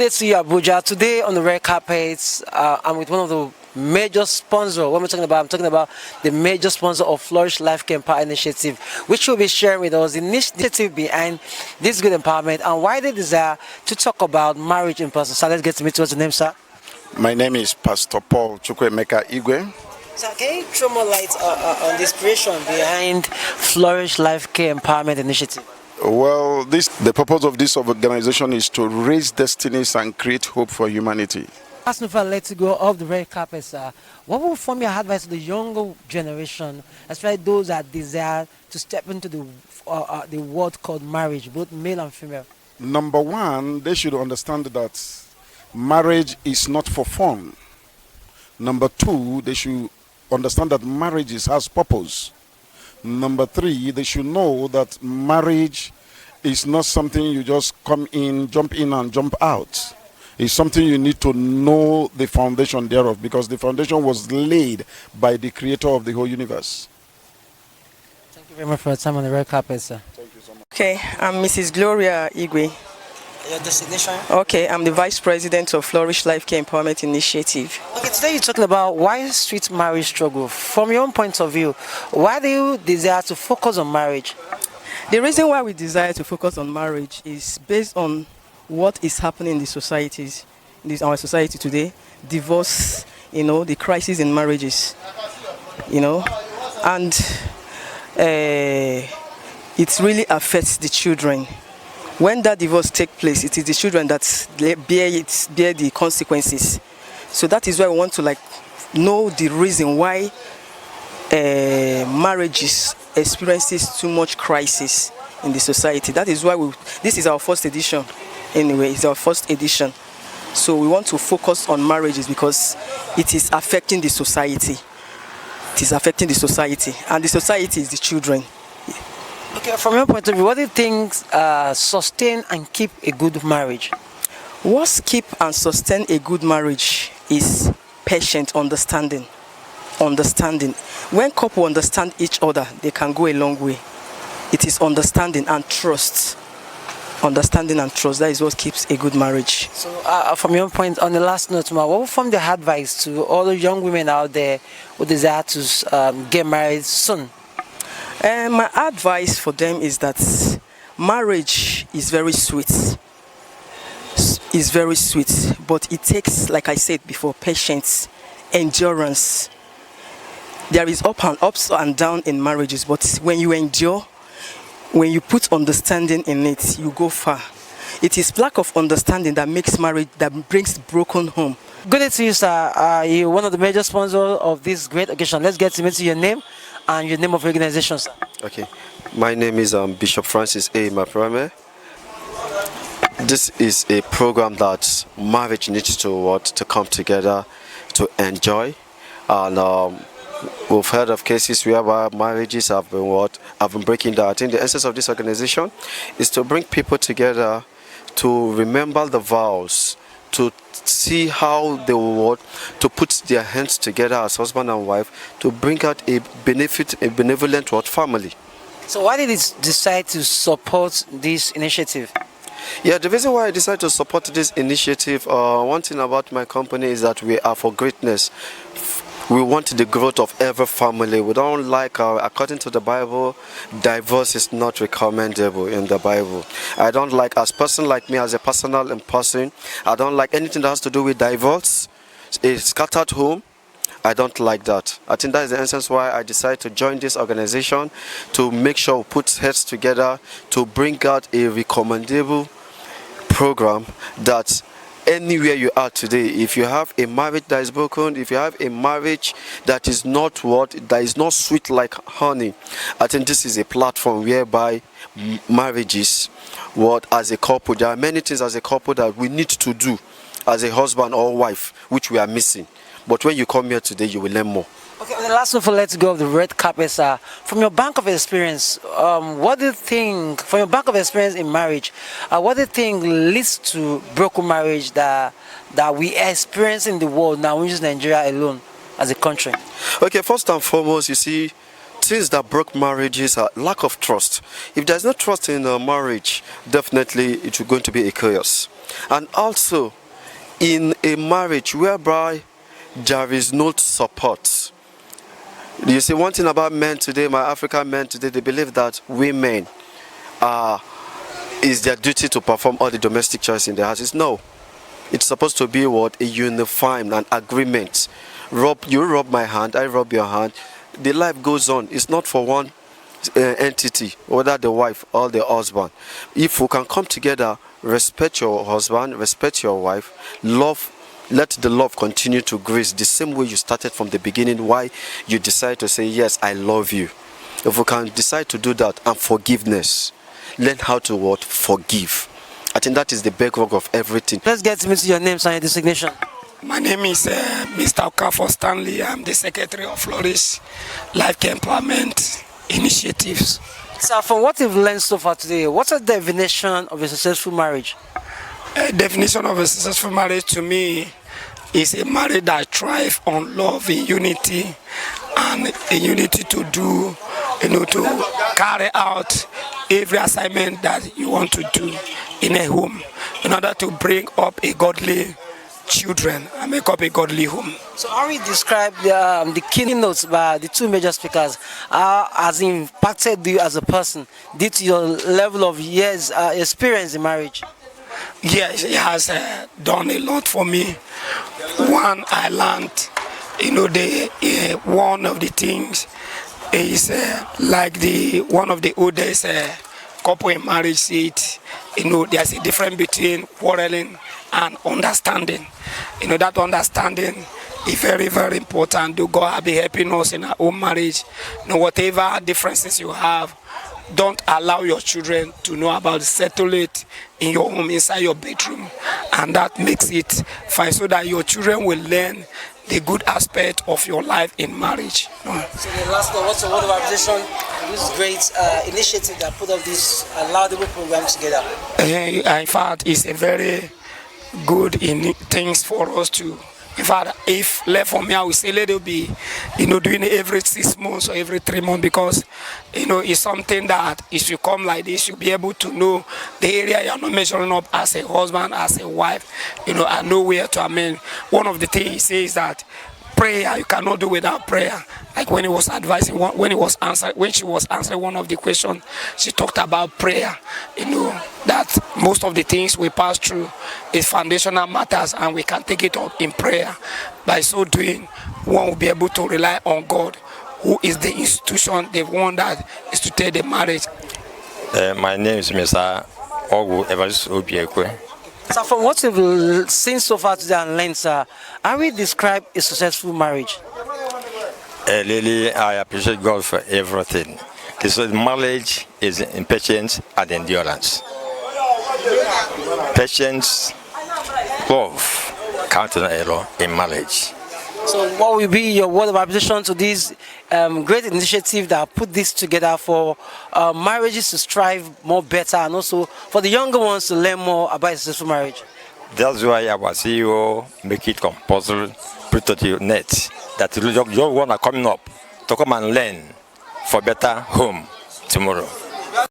Let's see Abuja. Today on the red carpet, I'm with one of the major sponsors. What am I talking about? I'm talking about the major sponsor of Flourish Life Care Empower Initiative, which will be sharing with us the initiative behind this good empowerment and why they desire to talk about marriage in person. So let's get to meet you. What's your name, sir? My name is Pastor 𝗔𝗶𝗵𝗲𝗲𝗀𝗏. So can you throw more light on the inspiration behind Flourish Life Care Empowerment Initiative? Well, the purpose of this organization is to raise destinies and create hope for humanity. As if I let you go off the red carpet, sir, what will form your advice to the younger generation, especially those that desire to step into the world called marriage, both male and female? Number one, they should understand that marriage is not for fun. Number two, they should understand that marriage has purpose. Number three, they should know that marriage is not something you just come in, jump in and jump out. It's something you need to know the foundation thereof, because the foundation was laid by the creator of the whole universe. Thank you very much for your time on the red carpet, sir. Thank you so much. Okay, I'm Mrs. Gloria Igwe. Your designation? Okay, I'm the Vice President of Flourish Life Care Empowerment Initiative. Okay, today you're talking about why street marriage struggle. From your own point of view, why do you desire to focus on marriage? The reason why we desire to focus on marriage is based on what is happening in the societies, our society today. Divorce, the crisis in marriages, and it really affects the children. When that divorce takes place, it is the children that bear the consequences. So that is why we want to know the reason why marriages experiences too much crisis in the society. That is why this is our first edition. Anyway, it's our first edition. So we want to focus on marriages because it is affecting the society. It is affecting the society, and the society is the children. Okay, from your point of view, what do you think sustain and keep a good marriage? What keep and sustain a good marriage is patient understanding. When couples understand each other, they can go a long way. It is understanding and trust. Understanding and trust, that is what keeps a good marriage. So from your point, on the last note, what will form the advice to all the young women out there who desire to get married soon? My advice for them is that marriage is very sweet. It's very sweet, but it takes, like I said before, patience, endurance. There is ups and downs in marriages, but when you endure, when you put understanding in it, you go far. It is lack of understanding that makes marriage, that brings broken home. Good day to you, sir. You're one of the major sponsors of this great occasion. Let's get to meet your name and your name of organization, sir. Okay, my name is Bishop Francis 𝗓𝗏𝗲𝗏𝗏𝗏. This is a program that marriage needs to come together to enjoy, and we've heard of cases where marriages have been breaking down. I think the essence of this organization is to bring people together to remember the vows, to see how they will to put their hands together as husband and wife to bring out a benevolent family. So why did you decide to support this initiative? Yeah, the reason why I decided to support this initiative, one thing about my company is that we are for greatness. We want the growth of every family. We don't like, according to the Bible, divorce is not recommendable in the Bible. I don't like, as person like me, as a personal person, I don't like anything that has to do with divorce. A scattered home, I don't like that. I think that is the essence why I decided to join this organization, to make sure we put heads together, to bring out a recommendable program that anywhere you are today, if you have a marriage that is broken, if you have a marriage that is not sweet like honey, I think this is a platform whereby marriages, as a couple, there are many things as a couple that we need to do as a husband or wife, which we are missing. But when you come here today, you will learn more. Okay, on the last one, let's go of the red carpet, sir. From your bank of experience, what do you think, from your bank of experience in marriage, what do you think leads to broken marriage that we experience in the world now, which is Nigeria alone as a country? Okay, first and foremost, you see, things that broke marriages are lack of trust. If there's no trust in a marriage, definitely it is going to be a chaos. And also, in a marriage whereby there is no support. You see, one thing about men today, my African men today, they believe that women is their duty to perform all the domestic chores in the houses. No. It's supposed to be what? A unifying, an agreement. You rub my hand, I rub your hand. The life goes on. It's not for one entity, whether the wife or the husband. If we can come together, respect your husband, respect your wife, love, let the love continue to grace the same way you started from the beginning, why you decide to say, yes, I love you. If we can decide to do that, and forgiveness, learn how to what? Forgive. I think that is the bedrock of everything. Let's get into your name and your designation. My name is Mr. Okafor Stanley. I'm the Secretary of Flourish Life Care Empowerment Initiatives. So from what you've learned so far today, what's the definition of a successful marriage? A definition of a successful marriage to me is a marriage that thrives on love in unity, and a unity to do, to carry out every assignment that you want to do in a home in order to bring up a godly children and make up a godly home. So how we describe the keynotes by the two major speakers has impacted you as a person due to your level of years experience in marriage? Yes, it has done a lot for me. One, I learned, one of the things is like one of the oldest couple in marriage said, there's a difference between quarreling and understanding. That understanding is very, very important. God be helping us in our own marriage. Whatever differences you have, don't allow your children to know about it. Settle it in your home, inside your bedroom, and that makes it fine, so that your children will learn the good aspect of your life in marriage. So the last one, what's the word of appreciation for this great initiative that put up this laudable program together? In fact, it's a very good things for us to. In fact, if left for me, I would say let it be, doing it every 6 months or every 3 months, because, it's something that if you come like this, you'll be able to know the area you're not measuring up as a husband, as a wife, I know where to amend. One of the things he says that prayer you cannot do without prayer. Like when he was advising, when she was answering one of the questions, she talked about prayer. That most of the things we pass through is foundational matters, and we can take it up in prayer. By so doing, one will be able to rely on God, who is the institution, the one that is to take the marriage. My name is Mr. 𝗧𝗵𝗲𝗲𝗀𝗏. So from what you've seen so far today and learned, sir, how we describe a successful marriage? Really, I appreciate God for everything. Marriage is in patience and endurance. Patience, love, counting error in marriage. So what will be your word of appreciation to this great initiative that put this together for marriages to strive more better, and also for the younger ones to learn more about a successful marriage? That's why our CEO make it compulsory, put it to your net, that you want to coming up to come and learn for better home tomorrow.